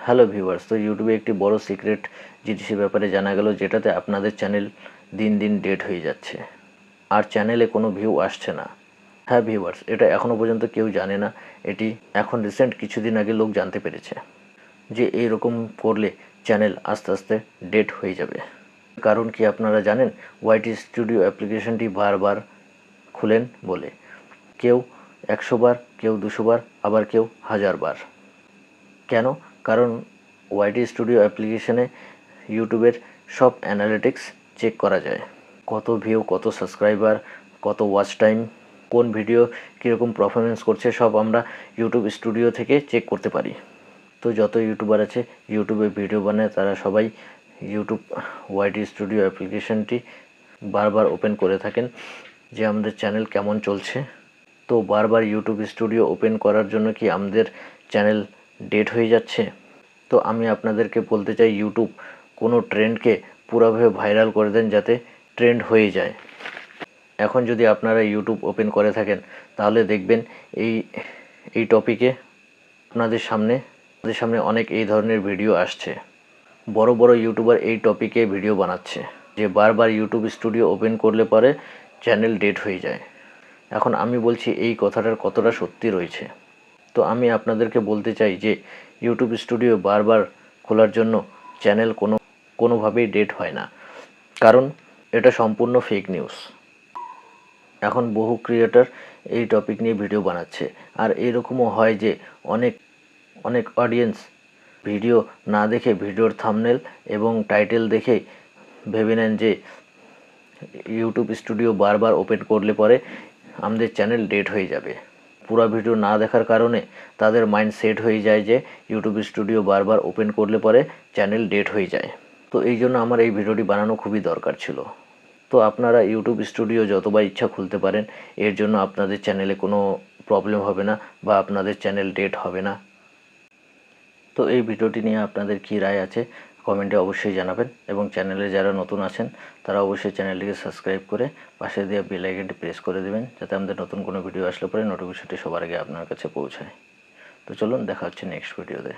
Hello viewers, তো ইউটিউবে একটি বড় সিক্রেট জিনিসের ব্যাপারে জানা গেল, যেটাতে আপনাদের চ্যানেল দিন দিন ডেড হয়ে যাচ্ছে আর চ্যানেলে কোনো ভিউ আসছে না। হ্যাঁ ভিউয়ার্স, এটা এখনও পর্যন্ত কেউ জানে না। এটি এখন রিসেন্ট কিছুদিন আগে লোক জানতে পেরেছে যে এইরকম করলে চ্যানেল আস্তে আস্তে ডেড হয়ে যাবে। কারণ কি আপনারা জানেন? ওয়াইটি স্টুডিও অ্যাপ্লিকেশনটি বারবার খুলেন বলে, কেউ 100 বার, কেউ 200 বার, আবার কেউ 1000 বার। কেন? কারণ ওয়াইটি স্টুডিও অ্যাপ্লিকেশনে ইউটিউবের সব অ্যানালিটিক্স চেক করা যায়। কত ভিউ, কত সাবস্ক্রাইবার, কত ওয়াচ টাইম, কোন ভিডিও কীরকম পারফরমেন্স করছে, সব আমরা ইউটিউব স্টুডিও থেকে চেক করতে পারি। তো যত ইউটিউবার আছে ইউটিউবে ভিডিও বানায়, তারা সবাই ইউটিউব ওয়াইটি স্টুডিও অ্যাপ্লিকেশনটি বারবার ওপেন করে থাকেন যে আমাদের চ্যানেল কেমন চলছে। তো বারবার ইউটিউব স্টুডিও ওপেন করার জন্য কি আমাদের চ্যানেল ডেড হয়ে যাচ্ছে? তো আমি আপনাদেরকে বলতে চাই, ইউটিউব কোনো ট্রেন্ডকে পুরোভাবে ভাইরাল করে দেন যাতে ট্রেন্ড হয়ে যায়। এখন যদি আপনারা ইউটিউব ওপেন করে থাকেন তাহলে দেখবেন এই টপিকে আপনাদের সামনে অনেক এই ধরনের ভিডিও আসছে। বড় বড় ইউটিউবার এই টপিকে ভিডিও বানাচ্ছে যে বারবার ইউটিউব স্টুডিও ওপেন করলে পরে চ্যানেল ডেড হয়ে যায়। এখন আমি বলছি এই কথাটার কতটা সত্যি রয়েছে। তো আমি আপনাদেরকে বলতে চাই যে ইউটিউব স্টুডিও বারবার খোলার জন্য চ্যানেল কোনোভাবেই ডেড হয় না, কারণ এটা সম্পূর্ণ ফেক নিউজ। এখন বহু ক্রিয়েটর এই টপিক নিয়ে ভিডিও বানাচ্ছে, আর এরকমও হয় যে অনেক অডিয়েন্স ভিডিও না দেখে ভিডিওর থাম্বনেল এবং টাইটেল দেখে ভেবে নেন যে ইউটিউব স্টুডিও বারবার ওপেন করলে পরে আমাদের চ্যানেল ডেড হয়ে যাবে। পুরো ভিডিও না দেখার কারণে তাদের মাইন্ড সেট হয়ে যায় যে ইউটিউব স্টুডিও বারবার ওপেন করলে পরে চ্যানেল ডেড হয়ে যায়। তো এই জন্য আমার এই ভিডিওটি বানানো খুবই দরকার ছিল। তো আপনারা ইউটিউব স্টুডিও যতবার ইচ্ছা খুলতে পারেন, এর জন্য আপনাদের চ্যানেলে কোনো প্রবলেম হবে না বা আপনাদের চ্যানেল ডেড হবে না। তো এই ভিডিওটি নিয়ে আপনাদের কী রায় আছে কমেন্টে অবশ্যই জানাবেন, এবং চ্যানেলে যারা নতুন আছেন তারা অবশ্যই চ্যানেলটিকে সাবস্ক্রাইব করে পাশে দিয়ে বেল আইকনটি প্রেস করে দেবেন, যাতে আমাদের নতুন কোনো ভিডিও আসলে পরে নোটিফিকেশনটি সবার আগে আপনার কাছে পৌঁছায়। তো চলুন, দেখা হচ্ছে নেক্সট ভিডিওতে।